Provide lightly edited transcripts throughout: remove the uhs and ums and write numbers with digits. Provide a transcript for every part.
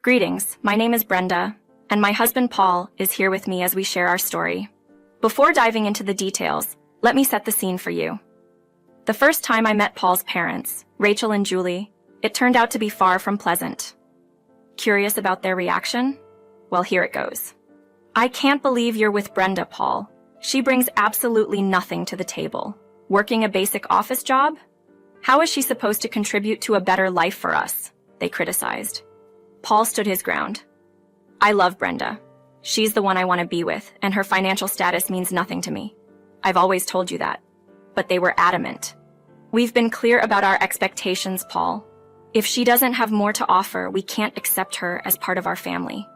Greetings, my name is Brenda, and my husband Paul is here with me as we share our story. Before diving into the details, let me set the scene for you. The first time I met Paul's parents, Rachel and Julie, it turned out to be far from pleasant. Curious about their reaction? Well, here it goes. I can't believe you're with Brenda, Paul. She brings absolutely nothing to the table. Working a basic office job? How is she supposed to contribute to a better life for us? They criticized. Paul stood his ground. I love Brenda. She's the one I want to be with, and her financial status means nothing to me. I've always told you that. But they were adamant. We've been clear about our expectations, Paul. If she doesn't have more to offer, we can't accept her as part of our family.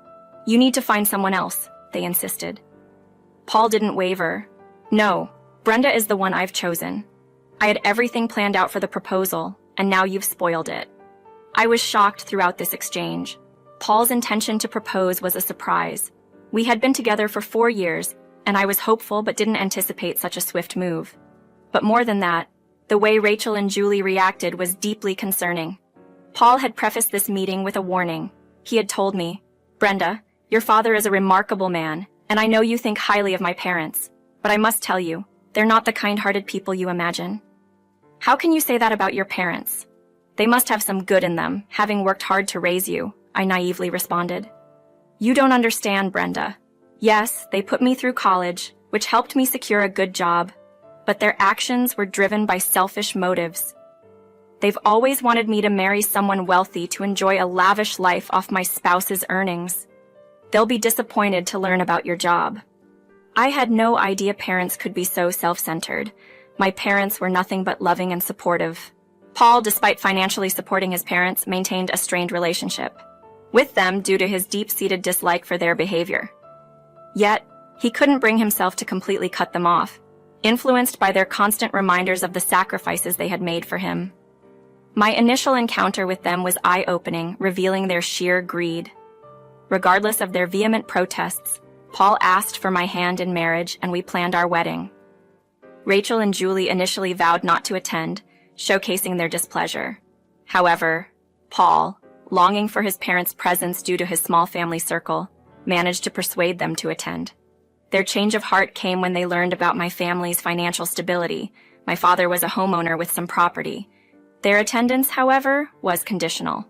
You need to find someone else, they insisted. Paul didn't waver. No, Brenda is the one I've chosen. I had everything planned out for the proposal, and now you've spoiled it. I was shocked throughout this exchange. Paul's intention to propose was a surprise. We had been together for 4 years, and I was hopeful but didn't anticipate such a swift move. But more than that, the way Rachel and Julie reacted was deeply concerning. Paul had prefaced this meeting with a warning. He had told me, Brenda, your father is a remarkable man, and I know you think highly of my parents, but I must tell you, they're not the kind-hearted people you imagine. How can you say that about your parents? They must have some good in them, having worked hard to raise you, I naively responded. You don't understand, Brenda. Yes, they put me through college, which helped me secure a good job, but their actions were driven by selfish motives. They've always wanted me to marry someone wealthy to enjoy a lavish life off my spouse's earnings. They'll be disappointed to learn about your job. I had no idea parents could be so self-centered. My parents were nothing but loving and supportive. Paul, despite financially supporting his parents, maintained a strained relationship with them due to his deep-seated dislike for their behavior. Yet, he couldn't bring himself to completely cut them off, influenced by their constant reminders of the sacrifices they had made for him. My initial encounter with them was eye-opening, revealing their sheer greed. Regardless of their vehement protests, Paul asked for my hand in marriage and we planned our wedding. Rachel and Julie initially vowed not to attend, showcasing their displeasure. However, Paul, longing for his parents' presence due to his small family circle, managed to persuade them to attend. Their change of heart came when they learned about my family's financial stability. My father was a homeowner with some property. Their attendance, however, was conditional.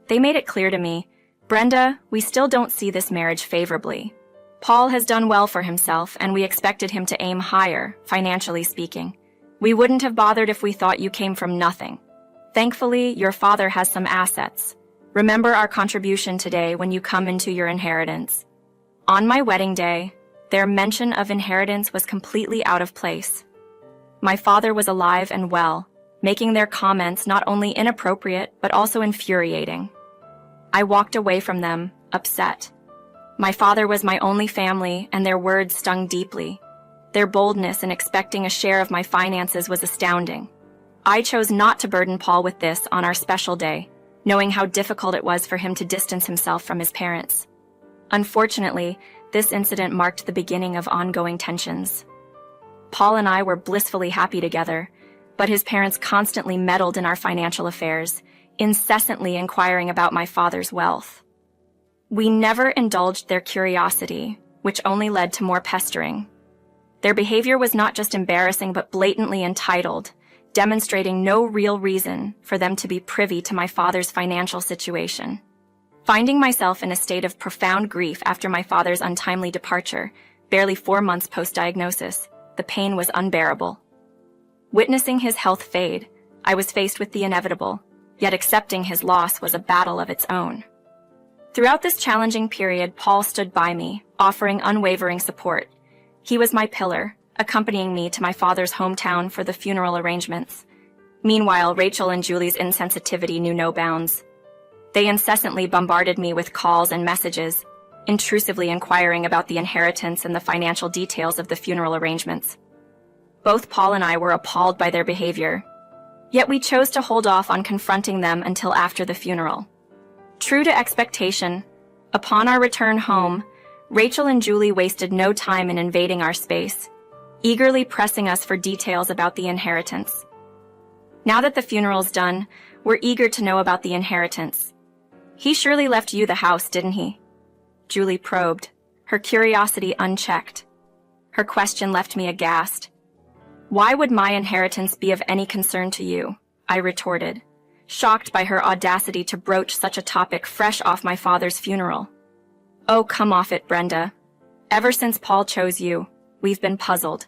They made it clear to me, Brenda, we still don't see this marriage favorably. Paul has done well for himself, and we expected him to aim higher, financially speaking. We wouldn't have bothered if we thought you came from nothing. Thankfully, your father has some assets. Remember our contribution today when you come into your inheritance. On my wedding day, their mention of inheritance was completely out of place. My father was alive and well, making their comments not only inappropriate but also infuriating. I walked away from them, upset. My father was my only family, and their words stung deeply. Their boldness in expecting a share of my finances was astounding. I chose not to burden Paul with this on our special day, knowing how difficult it was for him to distance himself from his parents. Unfortunately, this incident marked the beginning of ongoing tensions. Paul and I were blissfully happy together, but his parents constantly meddled in our financial affairs, incessantly inquiring about my father's wealth. We never indulged their curiosity, which only led to more pestering. Their behavior was not just embarrassing but blatantly entitled, demonstrating no real reason for them to be privy to my father's financial situation. Finding myself in a state of profound grief after my father's untimely departure, barely 4 months post-diagnosis, the pain was unbearable. Witnessing his health fade, I was faced with the inevitable, yet accepting his loss was a battle of its own. Throughout this challenging period, Paul stood by me, offering unwavering support. He was my pillar, accompanying me to my father's hometown for the funeral arrangements. Meanwhile, Rachel and Julie's insensitivity knew no bounds. They incessantly bombarded me with calls and messages, intrusively inquiring about the inheritance and the financial details of the funeral arrangements. Both Paul and I were appalled by their behavior, yet we chose to hold off on confronting them until after the funeral. True to expectation, upon our return home, Rachel and Julie wasted no time in invading our space, eagerly pressing us for details about the inheritance. Now that the funeral's done, we're eager to know about the inheritance. He surely left you the house, didn't he? Julie probed, her curiosity unchecked. Her question left me aghast. Why would my inheritance be of any concern to you? I retorted, shocked by her audacity to broach such a topic fresh off my father's funeral. Oh, come off it, Brenda. Ever since Paul chose you, we've been puzzled.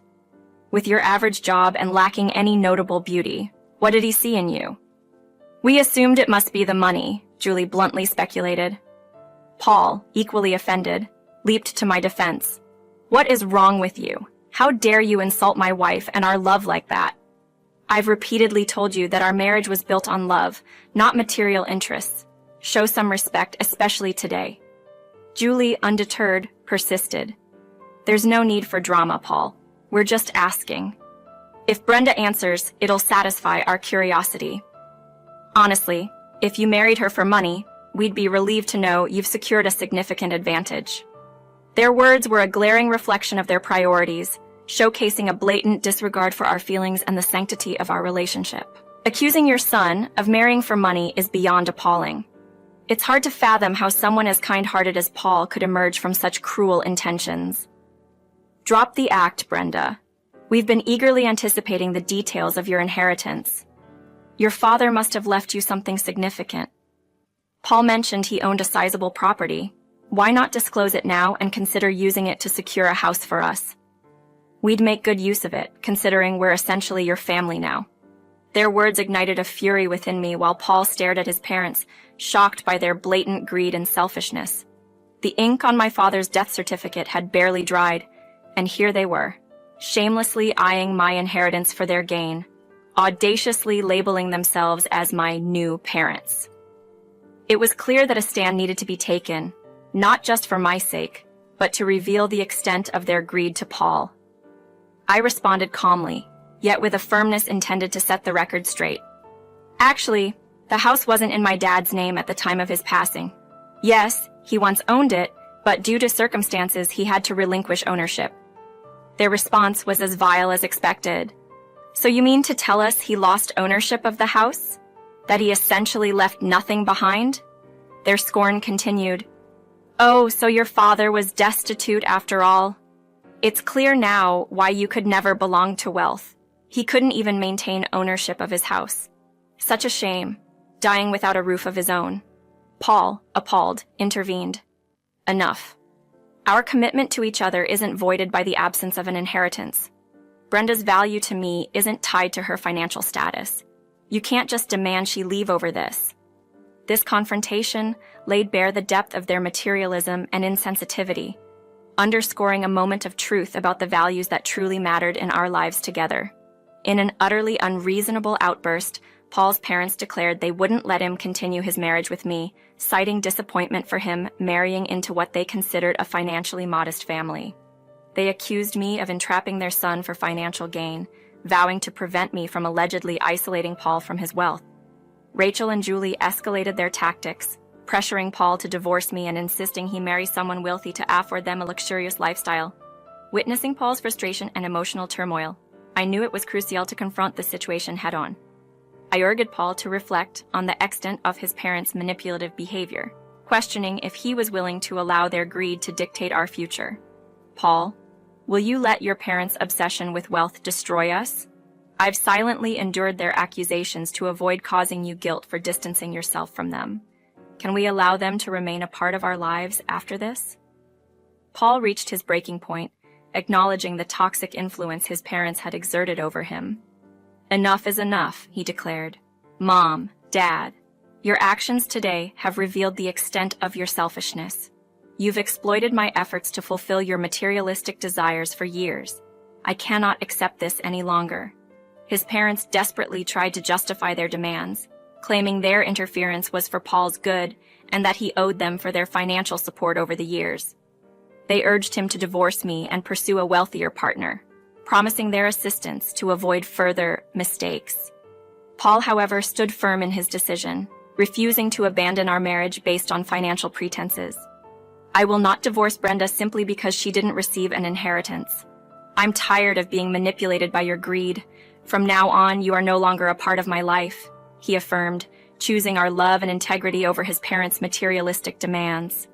With your average job and lacking any notable beauty, what did he see in you? We assumed it must be the money, Julie bluntly speculated. Paul, equally offended, leaped to my defense. What is wrong with you? How dare you insult my wife and our love like that? I've repeatedly told you that our marriage was built on love, not material interests. Show some respect, especially today. Julie, undeterred, persisted. There's no need for drama, Paul. We're just asking. If Brenda answers, it'll satisfy our curiosity. Honestly, if you married her for money, we'd be relieved to know you've secured a significant advantage. Their words were a glaring reflection of their priorities, showcasing a blatant disregard for our feelings and the sanctity of our relationship. Accusing your son of marrying for money is beyond appalling. It's hard to fathom how someone as kind-hearted as Paul could emerge from such cruel intentions. Drop the act, Brenda. We've been eagerly anticipating the details of your inheritance. Your father must have left you something significant. Paul mentioned he owned a sizable property. Why not disclose it now and consider using it to secure a house for us? We'd make good use of it, considering we're essentially your family now. Their words ignited a fury within me while Paul stared at his parents, shocked by their blatant greed and selfishness. The ink on my father's death certificate had barely dried, and here they were, shamelessly eyeing my inheritance for their gain, audaciously labeling themselves as my new parents. It was clear that a stand needed to be taken, not just for my sake, but to reveal the extent of their greed to Paul. I responded calmly, yet with a firmness intended to set the record straight. Actually, the house wasn't in my dad's name at the time of his passing. Yes, he once owned it, but due to circumstances he had to relinquish ownership. Their response was as vile as expected. So you mean to tell us he lost ownership of the house? That he essentially left nothing behind? Their scorn continued. Oh, so your father was destitute after all? It's clear now why you could never belong to wealth. He couldn't even maintain ownership of his house. Such a shame, dying without a roof of his own. Paul, appalled, intervened. Enough. Our commitment to each other isn't voided by the absence of an inheritance. Brenda's value to me isn't tied to her financial status. You can't just demand she leave over this. This confrontation laid bare the depth of their materialism and insensitivity, underscoring a moment of truth about the values that truly mattered in our lives together. In an utterly unreasonable outburst, Paul's parents declared they wouldn't let him continue his marriage with me, citing disappointment for him marrying into what they considered a financially modest family. They accused me of entrapping their son for financial gain, vowing to prevent me from allegedly isolating Paul from his wealth. Rachel and Julie escalated their tactics, pressuring Paul to divorce me and insisting he marry someone wealthy to afford them a luxurious lifestyle. Witnessing Paul's frustration and emotional turmoil, I knew it was crucial to confront the situation head-on. I urged Paul to reflect on the extent of his parents' manipulative behavior, questioning if he was willing to allow their greed to dictate our future. Paul, will you let your parents' obsession with wealth destroy us? I've silently endured their accusations to avoid causing you guilt for distancing yourself from them. Can we allow them to remain a part of our lives after this? Paul reached his breaking point, acknowledging the toxic influence his parents had exerted over him. Enough is enough, he declared. Mom, Dad, your actions today have revealed the extent of your selfishness. You've exploited my efforts to fulfill your materialistic desires for years. I cannot accept this any longer. His parents desperately tried to justify their demands, claiming their interference was for Paul's good and that he owed them for their financial support over the years. They urged him to divorce me and pursue a wealthier partner, promising their assistance to avoid further mistakes. Paul, however, stood firm in his decision, refusing to abandon our marriage based on financial pretenses. I will not divorce Brenda simply because she didn't receive an inheritance. I'm tired of being manipulated by your greed. From now on, you are no longer a part of my life, he affirmed, choosing our love and integrity over his parents' materialistic demands.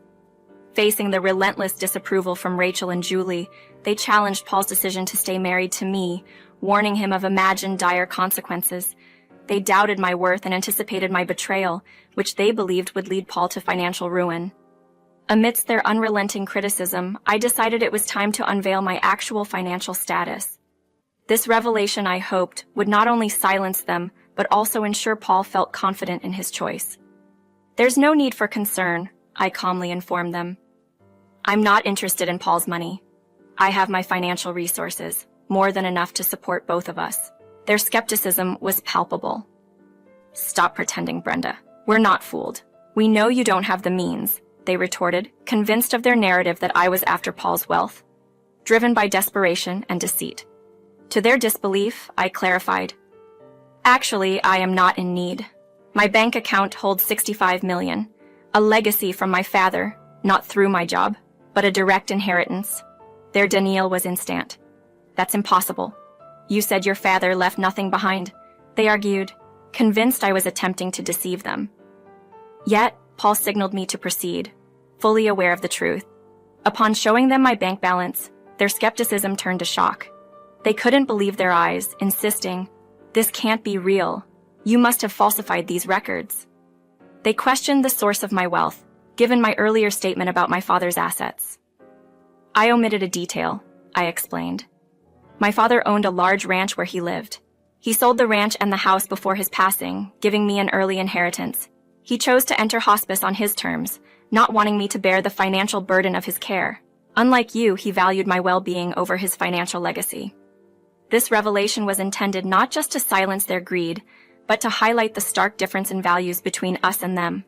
Facing the relentless disapproval from Rachel and Julie, they challenged Paul's decision to stay married to me, warning him of imagined dire consequences. They doubted my worth and anticipated my betrayal, which they believed would lead Paul to financial ruin. Amidst their unrelenting criticism, I decided it was time to unveil my actual financial status. This revelation, I hoped, would not only silence them, but also ensure Paul felt confident in his choice. "There's no need for concern," I calmly informed them. "I'm not interested in Paul's money. I have my financial resources, more than enough to support both of us." Their skepticism was palpable. "Stop pretending, Brenda. We're not fooled. We know you don't have the means," they retorted, convinced of their narrative that I was after Paul's wealth, driven by desperation and deceit. To their disbelief, I clarified, "Actually, I am not in need. My bank account holds $65 million, a legacy from my father, not through my job, but a direct inheritance." Their denial was instant. "That's impossible. You said your father left nothing behind," they argued, convinced I was attempting to deceive them. Yet, Paul signaled me to proceed, fully aware of the truth. Upon showing them my bank balance, their skepticism turned to shock. They couldn't believe their eyes, insisting, "This can't be real. You must have falsified these records." They questioned the source of my wealth, given my earlier statement about my father's assets. "I omitted a detail," I explained. "My father owned a large ranch where he lived. He sold the ranch and the house before his passing, giving me an early inheritance. He chose to enter hospice on his terms, not wanting me to bear the financial burden of his care. Unlike you, he valued my well-being over his financial legacy." This revelation was intended not just to silence their greed, but to highlight the stark difference in values between us and them,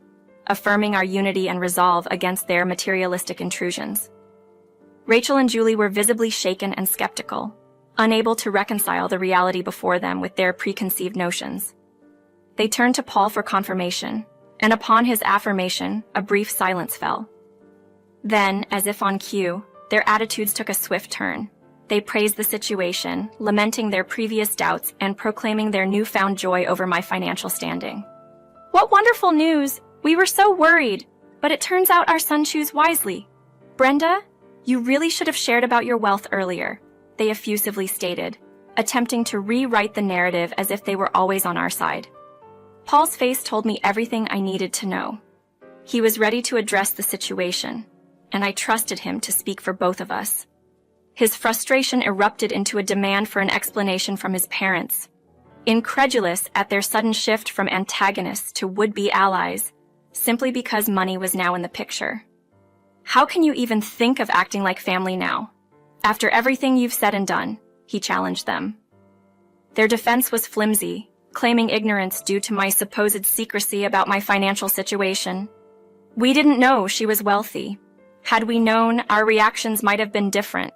affirming our unity and resolve against their materialistic intrusions. Rachel and Julie were visibly shaken and skeptical, unable to reconcile the reality before them with their preconceived notions. They turned to Paul for confirmation, and upon his affirmation, a brief silence fell. Then, as if on cue, their attitudes took a swift turn. They praised the situation, lamenting their previous doubts and proclaiming their newfound joy over my financial standing. "What wonderful news! We were so worried, but it turns out our son chose wisely. Brenda, you really should have shared about your wealth earlier," they effusively stated, attempting to rewrite the narrative as if they were always on our side. Paul's face told me everything I needed to know. He was ready to address the situation, and I trusted him to speak for both of us. His frustration erupted into a demand for an explanation from his parents. Incredulous at their sudden shift from antagonists to would-be allies, simply because money was now in the picture. "How can you even think of acting like family now? After everything you've said and done," he challenged them. Their defense was flimsy, claiming ignorance due to my supposed secrecy about my financial situation. "We didn't know she was wealthy. Had we known, our reactions might have been different,"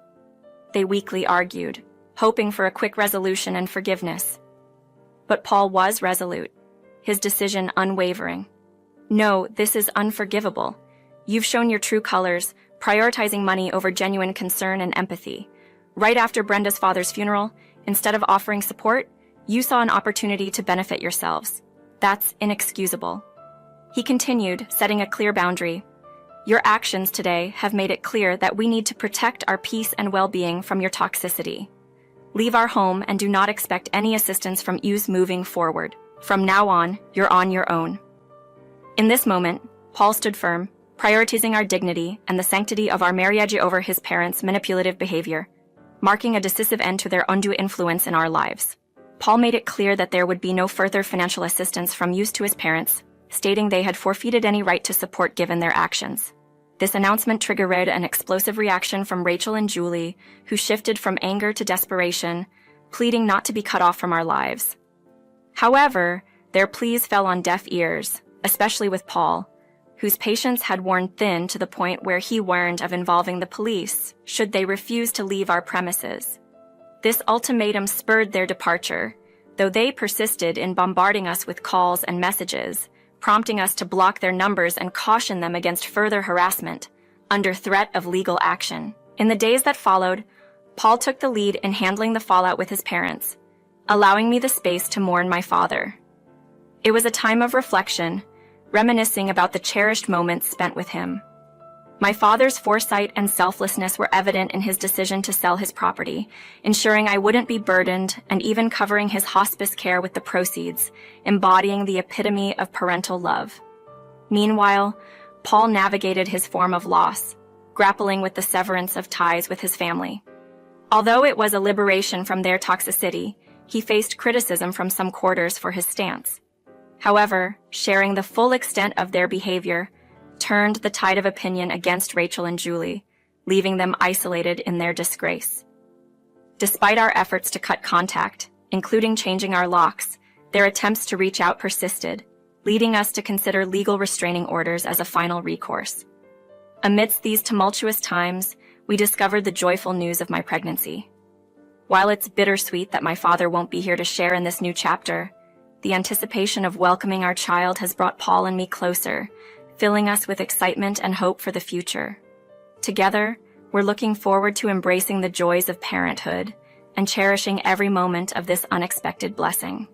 they weakly argued, hoping for a quick resolution and forgiveness. But Paul was resolute, his decision unwavering. "No, this is unforgivable. You've shown your true colors, prioritizing money over genuine concern and empathy. Right after Brenda's father's funeral, instead of offering support, you saw an opportunity to benefit yourselves. That's inexcusable." He continued, setting a clear boundary. "Your actions today have made it clear that we need to protect our peace and well-being from your toxicity. Leave our home and do not expect any assistance from you moving forward. From now on, you're on your own." In this moment, Paul stood firm, prioritizing our dignity and the sanctity of our marriage over his parents' manipulative behavior, marking a decisive end to their undue influence in our lives. Paul made it clear that there would be no further financial assistance from you to his parents, stating they had forfeited any right to support given their actions. This announcement triggered an explosive reaction from Rachel and Julie, who shifted from anger to desperation, pleading not to be cut off from our lives. However, their pleas fell on deaf ears, especially with Paul, whose patience had worn thin to the point where he warned of involving the police should they refuse to leave our premises. This ultimatum spurred their departure, though they persisted in bombarding us with calls and messages, prompting us to block their numbers and caution them against further harassment, under threat of legal action. In the days that followed, Paul took the lead in handling the fallout with his parents, allowing me the space to mourn my father. It was a time of reflection, reminiscing about the cherished moments spent with him. My father's foresight and selflessness were evident in his decision to sell his property, ensuring I wouldn't be burdened and even covering his hospice care with the proceeds, embodying the epitome of parental love. Meanwhile, Paul navigated his form of loss, grappling with the severance of ties with his family. Although it was a liberation from their toxicity, he faced criticism from some quarters for his stance. However, sharing the full extent of their behavior turned the tide of opinion against Rachel and Julie, leaving them isolated in their disgrace. Despite our efforts to cut contact, including changing our locks, their attempts to reach out persisted, leading us to consider legal restraining orders as a final recourse. Amidst these tumultuous times, we discovered the joyful news of my pregnancy. While it's bittersweet that my father won't be here to share in this new chapter, the anticipation of welcoming our child has brought Paul and me closer, filling us with excitement and hope for the future. Together, we're looking forward to embracing the joys of parenthood and cherishing every moment of this unexpected blessing.